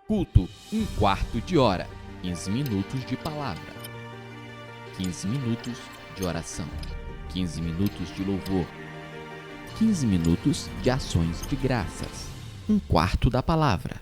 Culto, 1/4 de hora, 15 minutos de palavra, 15 minutos de oração, 15 minutos de louvor, 15 minutos de ações de graças, 1/4 da palavra.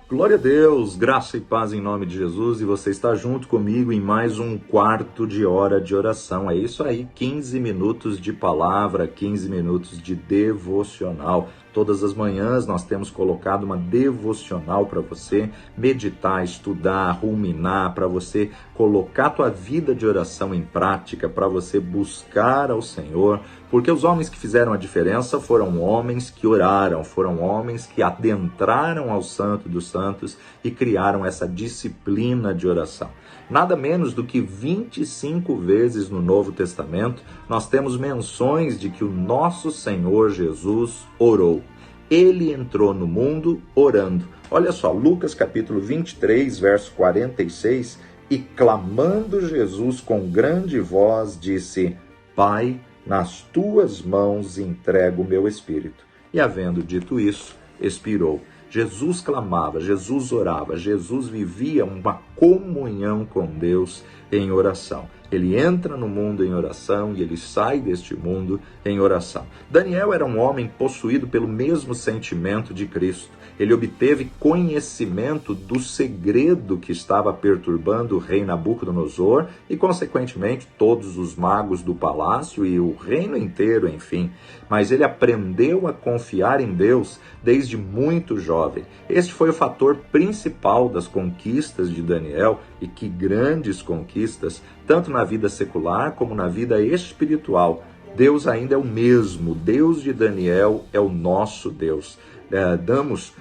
Glória a Deus, graça e paz em nome de Jesus, e você está junto comigo em mais 1/4 de hora de oração. É isso aí, 15 minutos de palavra, 15 minutos de devocional. Todas as manhãs nós temos colocado uma devocional para você meditar, estudar, ruminar, para você colocar a tua vida de oração em prática, para você buscar ao Senhor, porque os homens que fizeram a diferença foram homens que oraram, foram homens que adentraram ao Santo dos Santos e criaram essa disciplina de oração. Nada menos do que 25 vezes no Novo Testamento, nós temos menções de que o nosso Senhor Jesus orou. Ele entrou no mundo orando. Olha só, Lucas capítulo 23, verso 46, e clamando Jesus com grande voz, disse: Pai, nas tuas mãos entrego o meu espírito. E havendo dito isso, expirou. Jesus clamava, Jesus orava, Jesus vivia uma comunhão com Deus em oração. Ele entra no mundo em oração e ele sai deste mundo em oração. Daniel era um homem possuído pelo mesmo sentimento de Cristo. Ele obteve conhecimento do segredo que estava perturbando o rei Nabucodonosor e, consequentemente, todos os magos do palácio e o reino inteiro, enfim. Mas ele aprendeu a confiar em Deus desde muito jovem. Este foi o fator principal das conquistas de Daniel, e que grandes conquistas, tanto na vida secular como na vida espiritual. Deus ainda é o mesmo. Deus de Daniel é o nosso Deus. Damos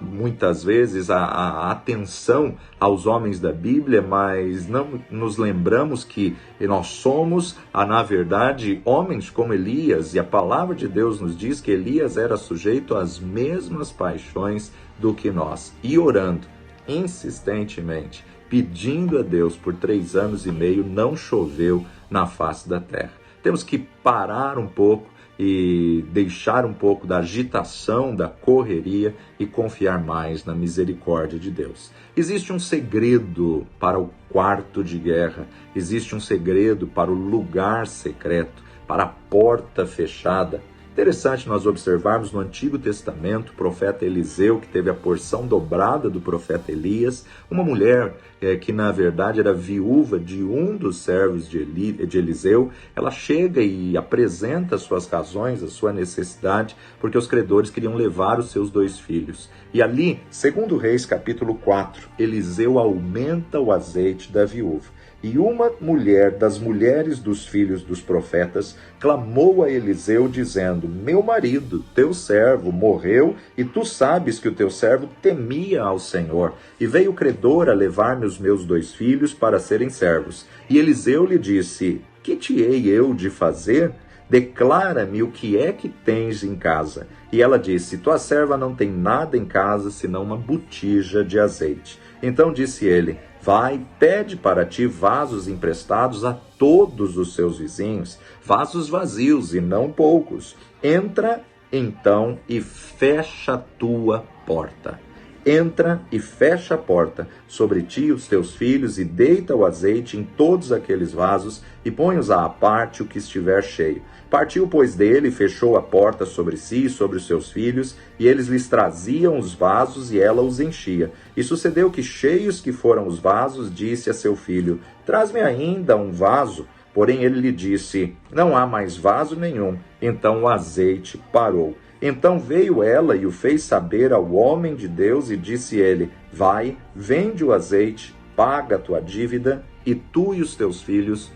muitas vezes a atenção aos homens da Bíblia, mas não nos lembramos que nós somos, na verdade, homens como Elias, e a palavra de Deus nos diz que Elias era sujeito às mesmas paixões do que nós, e orando insistentemente, pedindo a Deus por 3 anos e meio, não choveu na face da terra. Temos que parar um pouco e deixar um pouco da agitação, da correria e confiar mais na misericórdia de Deus. Existe um segredo para o quarto de guerra, existe um segredo para o lugar secreto, para a porta fechada. Interessante nós observarmos no Antigo Testamento o profeta Eliseu, que teve a porção dobrada do profeta Elias, uma mulher que na verdade era viúva de um dos servos de Eliseu. Ela chega e apresenta as suas razões, a sua necessidade, porque os credores queriam levar os seus 2 filhos. E ali, segundo Reis capítulo 4, Eliseu aumenta o azeite da viúva. E uma mulher das mulheres dos filhos dos profetas clamou a Eliseu dizendo: Meu marido, teu servo, morreu, e tu sabes que o teu servo temia ao Senhor. E veio o credor a levar-me os meus 2 filhos para serem servos. E Eliseu lhe disse: Que te hei eu de fazer? Declara-me o que é que tens em casa. E ela disse: Tua serva não tem nada em casa senão uma botija de azeite. Então disse ele: Vai, pede para ti vasos emprestados a todos os seus vizinhos, vasos vazios e não poucos. Entra, então, e fecha a tua porta. Entra e fecha a porta sobre ti e os teus filhos, e deita o azeite em todos aqueles vasos, e põe-os à parte o que estiver cheio. Partiu, pois, dele, e fechou a porta sobre si e sobre os seus filhos, e eles lhes traziam os vasos, e ela os enchia. E sucedeu que, cheios que foram os vasos, disse a seu filho: Traz-me ainda um vaso. Porém ele lhe disse: Não há mais vaso nenhum. Então o azeite parou. Então veio ela e o fez saber ao homem de Deus, e disse ele: Vai, vende o azeite, paga a tua dívida, e tu e os teus filhos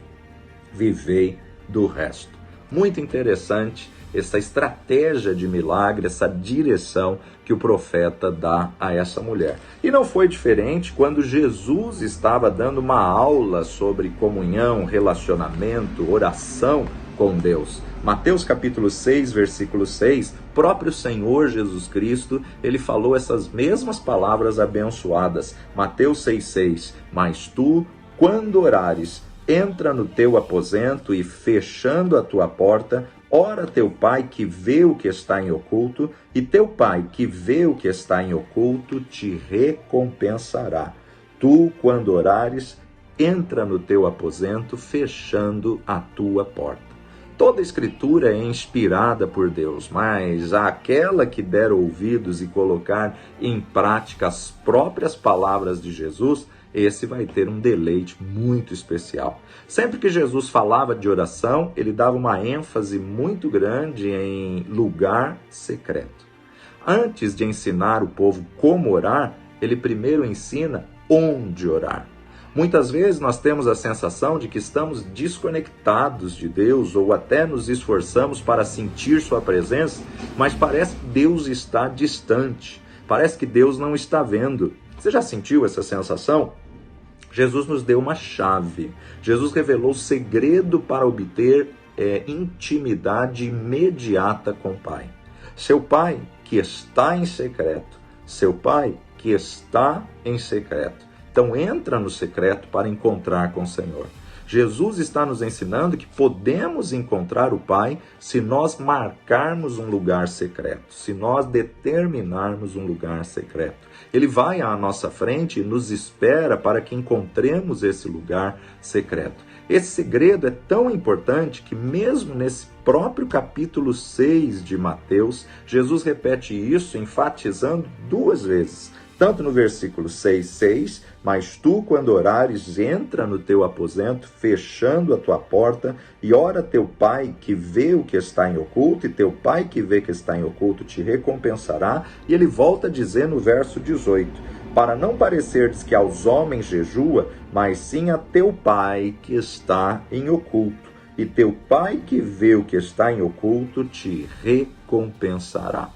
vivei do resto. Muito interessante essa estratégia de milagre, essa direção que o profeta dá a essa mulher. E não foi diferente quando Jesus estava dando uma aula sobre comunhão, relacionamento, oração com Deus. Mateus capítulo 6, versículo 6, próprio Senhor Jesus Cristo, ele falou essas mesmas palavras abençoadas. Mateus 6,6, mas tu, quando orares, entra no teu aposento e, fechando a tua porta, Ora teu pai que vê o que está em oculto, e teu pai que vê o que está em oculto te recompensará. Tu, quando orares, entra no teu aposento, fechando a tua porta. Toda a escritura é inspirada por Deus, mas aquela que der ouvidos e colocar em prática as próprias palavras de Jesus, esse vai ter um deleite muito especial. Sempre que Jesus falava de oração, ele dava uma ênfase muito grande em lugar secreto. Antes de ensinar o povo como orar, ele primeiro ensina onde orar. Muitas vezes nós temos a sensação de que estamos desconectados de Deus ou até nos esforçamos para sentir sua presença, mas parece que Deus está distante, parece que Deus não está vendo. Você já sentiu essa sensação? Jesus nos deu uma chave. Jesus revelou o segredo para obter intimidade imediata com o Pai. Seu Pai que está em secreto, seu Pai que está em secreto. Então entra no secreto para encontrar com o Senhor. Jesus está nos ensinando que podemos encontrar o Pai se nós marcarmos um lugar secreto, se nós determinarmos um lugar secreto. Ele vai à nossa frente e nos espera para que encontremos esse lugar secreto. Esse segredo é tão importante que mesmo nesse próprio capítulo 6 de Mateus, Jesus repete isso, enfatizando 2 vezes. Tanto no versículo 6:6, mas tu, quando orares, entra no teu aposento, fechando a tua porta, e ora teu pai que vê o que está em oculto, e teu pai que vê que está em oculto te recompensará. E ele volta a dizer no verso 18, para não parecerdes que aos homens jejua, mas sim a teu pai que está em oculto, e teu pai que vê o que está em oculto te recompensará.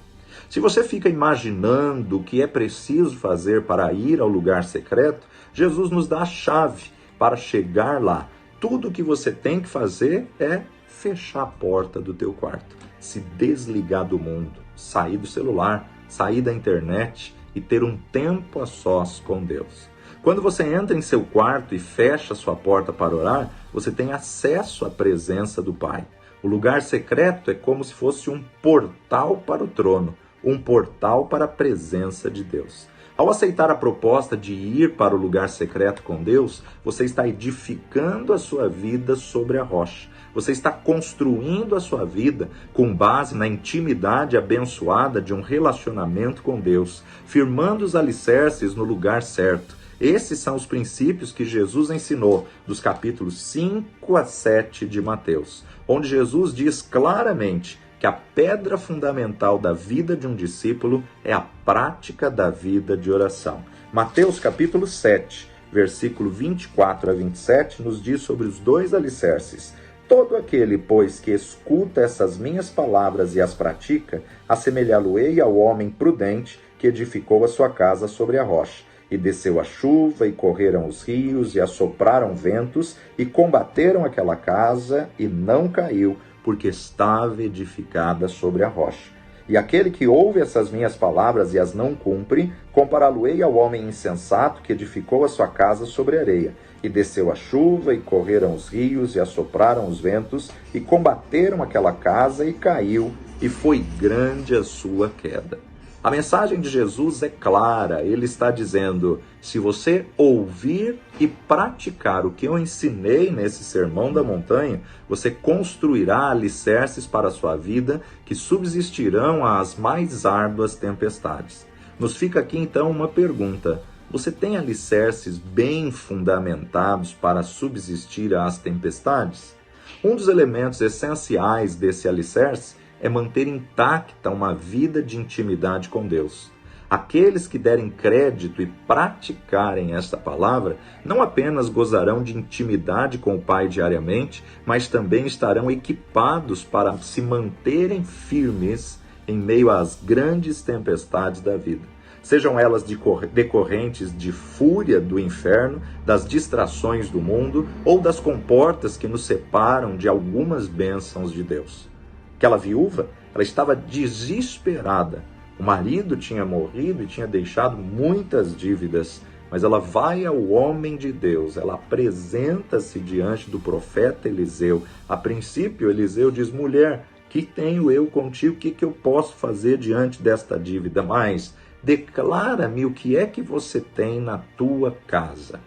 Se você fica imaginando o que é preciso fazer para ir ao lugar secreto, Jesus nos dá a chave para chegar lá. Tudo o que você tem que fazer é fechar a porta do teu quarto, se desligar do mundo, sair do celular, sair da internet e ter um tempo a sós com Deus. Quando você entra em seu quarto e fecha sua porta para orar, você tem acesso à presença do Pai. O lugar secreto é como se fosse um portal para o trono, um portal para a presença de Deus. Ao aceitar a proposta de ir para o lugar secreto com Deus, você está edificando a sua vida sobre a rocha. Você está construindo a sua vida com base na intimidade abençoada de um relacionamento com Deus, firmando os alicerces no lugar certo. Esses são os princípios que Jesus ensinou dos capítulos 5 a 7 de Mateus, onde Jesus diz claramente que a pedra fundamental da vida de um discípulo é a prática da vida de oração. Mateus capítulo 7, versículo 24 a 27, nos diz sobre os 2 alicerces. Todo aquele, pois, que escuta essas minhas palavras e as pratica, assemelhá-lo-ei ao homem prudente que edificou a sua casa sobre a rocha. E desceu a chuva, e correram os rios, e assopraram ventos, e combateram aquela casa, e não caiu, porque estava edificada sobre a rocha. E aquele que ouve essas minhas palavras e as não cumpre, compará-lo-ei ao homem insensato que edificou a sua casa sobre areia. E desceu a chuva, e correram os rios, e assopraram os ventos, e combateram aquela casa, e caiu, e foi grande a sua queda. A mensagem de Jesus é clara, ele está dizendo, se você ouvir e praticar o que eu ensinei nesse sermão da montanha, você construirá alicerces para a sua vida que subsistirão às mais árduas tempestades. Nos fica aqui então uma pergunta, você tem alicerces bem fundamentados para subsistir às tempestades? Um dos elementos essenciais desse alicerce é manter intacta uma vida de intimidade com Deus. Aqueles que derem crédito e praticarem esta palavra, não apenas gozarão de intimidade com o Pai diariamente, mas também estarão equipados para se manterem firmes em meio às grandes tempestades da vida. Sejam elas decorrentes de fúria do inferno, das distrações do mundo ou das comportas que nos separam de algumas bênçãos de Deus. Aquela viúva, ela estava desesperada. O marido tinha morrido e tinha deixado muitas dívidas, mas ela vai ao homem de Deus, ela apresenta-se diante do profeta Eliseu. A princípio, Eliseu diz, mulher, Que tenho eu contigo? O que eu posso fazer diante desta dívida? Mas declara-me o que é que você tem na tua casa.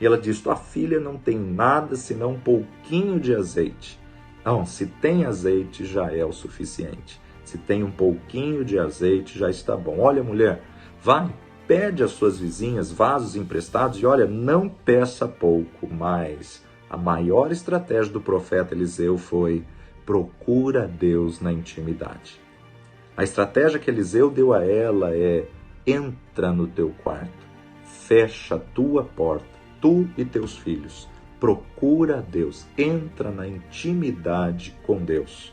E ela diz, tua filha não tem nada senão um pouquinho de azeite. Não, se tem azeite já é o suficiente. Se tem um pouquinho de azeite já está bom. Olha, mulher, vai, pede às suas vizinhas vasos emprestados e olha, não peça pouco, mas a maior estratégia do profeta Eliseu foi procura Deus na intimidade. A estratégia que Eliseu deu a ela é entra no teu quarto, fecha a tua porta, tu e teus filhos, procura Deus, entra na intimidade com Deus.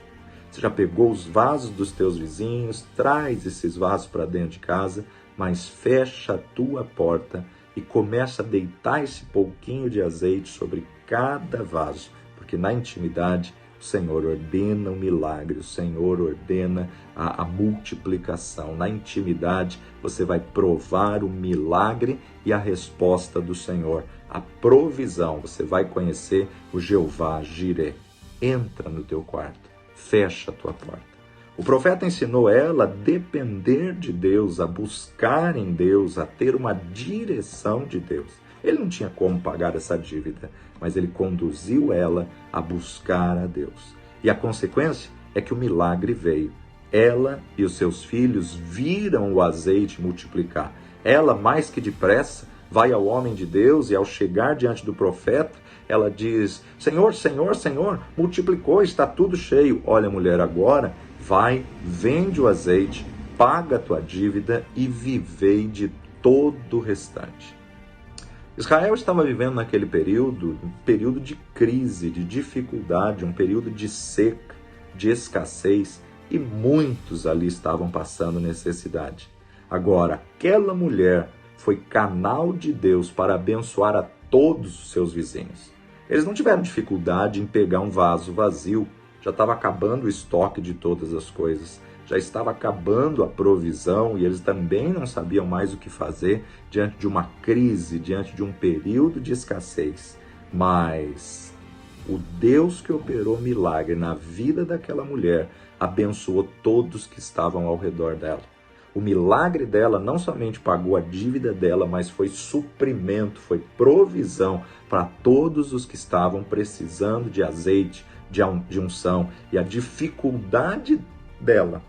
Você já pegou os vasos dos teus vizinhos, traz esses vasos para dentro de casa, mas fecha a tua porta e começa a deitar esse pouquinho de azeite sobre cada vaso, porque na intimidade o Senhor ordena o milagre, o Senhor ordena a multiplicação. Na intimidade você vai provar o milagre e a resposta do Senhor, a provisão. Você vai conhecer o Jeová Jiré. Entra no teu quarto, fecha a tua porta. O profeta ensinou ela a depender de Deus, a buscar em Deus, a ter uma direção de Deus. Ele não tinha como pagar essa dívida, mas ele conduziu ela a buscar a Deus. E a consequência é que o milagre veio. Ela e os seus filhos viram o azeite multiplicar. Ela, mais que depressa, vai ao homem de Deus e ao chegar diante do profeta, ela diz, Senhor, Senhor, Senhor, multiplicou, está tudo cheio. Olha, mulher, agora vai, vende o azeite, paga a tua dívida e vivei de todo o restante. Israel estava vivendo naquele período, um período de crise, de dificuldade, um período de seca, de escassez, e muitos ali estavam passando necessidade. Agora, aquela mulher foi canal de Deus para abençoar a todos os seus vizinhos. Eles não tiveram dificuldade em pegar um vaso vazio, já estava acabando o estoque de todas as coisas. Já estava acabando a provisão e eles também não sabiam mais o que fazer diante de uma crise, diante de um período de escassez. Mas o Deus que operou milagre na vida daquela mulher abençoou todos que estavam ao redor dela. O milagre dela não somente pagou a dívida dela, mas foi suprimento, foi provisão para todos os que estavam precisando de azeite, de unção. E a dificuldade dela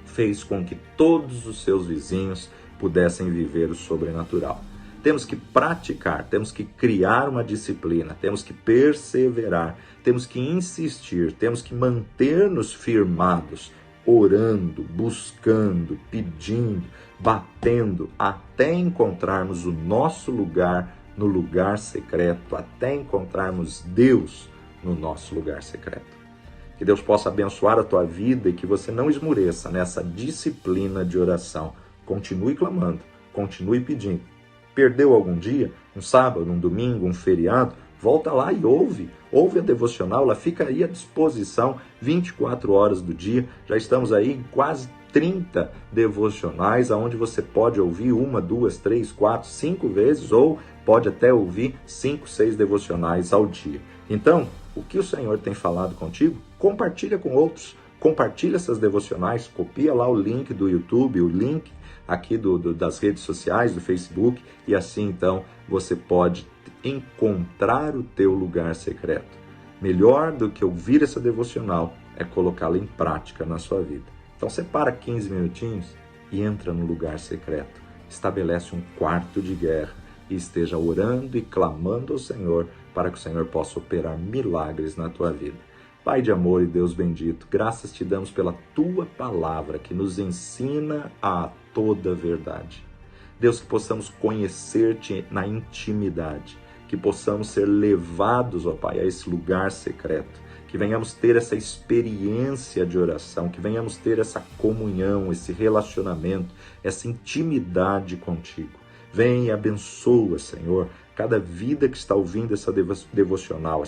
fez com que todos os seus vizinhos pudessem viver o sobrenatural. Temos que praticar, temos que criar uma disciplina, temos que perseverar, temos que insistir, temos que manter-nos firmados, orando, buscando, pedindo, batendo, até encontrarmos o nosso lugar no lugar secreto, até encontrarmos Deus no nosso lugar secreto. Que Deus possa abençoar a tua vida e que você não esmoreça nessa disciplina de oração. Continue clamando, continue pedindo. Perdeu algum dia, um sábado, um domingo, um feriado, volta lá e ouve a devocional, ela fica aí à disposição 24 horas do dia. Já estamos aí em quase 30 devocionais, onde você pode ouvir 1, 2, 3, 4, 5 vezes, ou pode até ouvir 5, 6 devocionais ao dia. Então, o que o Senhor tem falado contigo, compartilha com outros, compartilha essas devocionais, copia lá o link do YouTube, o link aqui das redes sociais, do Facebook, e assim então você pode encontrar o teu lugar secreto. Melhor do que ouvir essa devocional é colocá-la em prática na sua vida. Então separa 15 minutinhos e entra no lugar secreto. Estabelece um quarto de guerra e esteja orando e clamando ao Senhor para que o Senhor possa operar milagres na tua vida. Pai de amor e Deus bendito, graças te damos pela tua palavra que nos ensina a toda verdade. Deus, que possamos conhecer-te na intimidade, que possamos ser levados, ó Pai, a esse lugar secreto, que venhamos ter essa experiência de oração, que venhamos ter essa comunhão, esse relacionamento, essa intimidade contigo. Vem e abençoa, Senhor, cada vida que está ouvindo essa devocional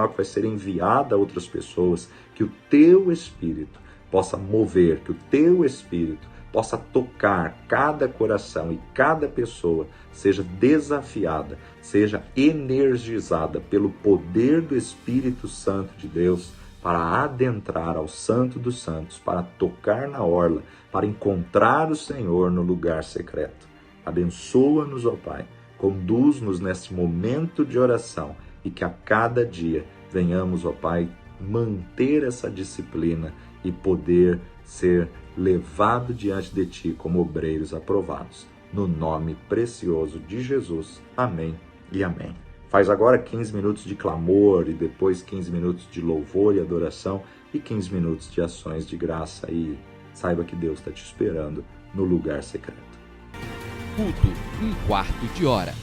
que vai ser enviada a outras pessoas, que o teu Espírito possa mover, que o teu Espírito possa tocar cada coração e cada pessoa seja desafiada, seja energizada pelo poder do Espírito Santo de Deus, para adentrar ao Santo dos Santos, para tocar na orla, para encontrar o Senhor no lugar secreto. Abençoa-nos, ó Pai, conduz-nos nesse momento de oração e que a cada dia venhamos, ó Pai, manter essa disciplina e poder ser levado diante de Ti como obreiros aprovados. No nome precioso de Jesus. Amém e amém. Faz agora 15 minutos de clamor e depois 15 minutos de louvor e adoração e 15 minutos de ações de graça e saiba que Deus está te esperando no lugar secreto. Culto, um quarto de hora.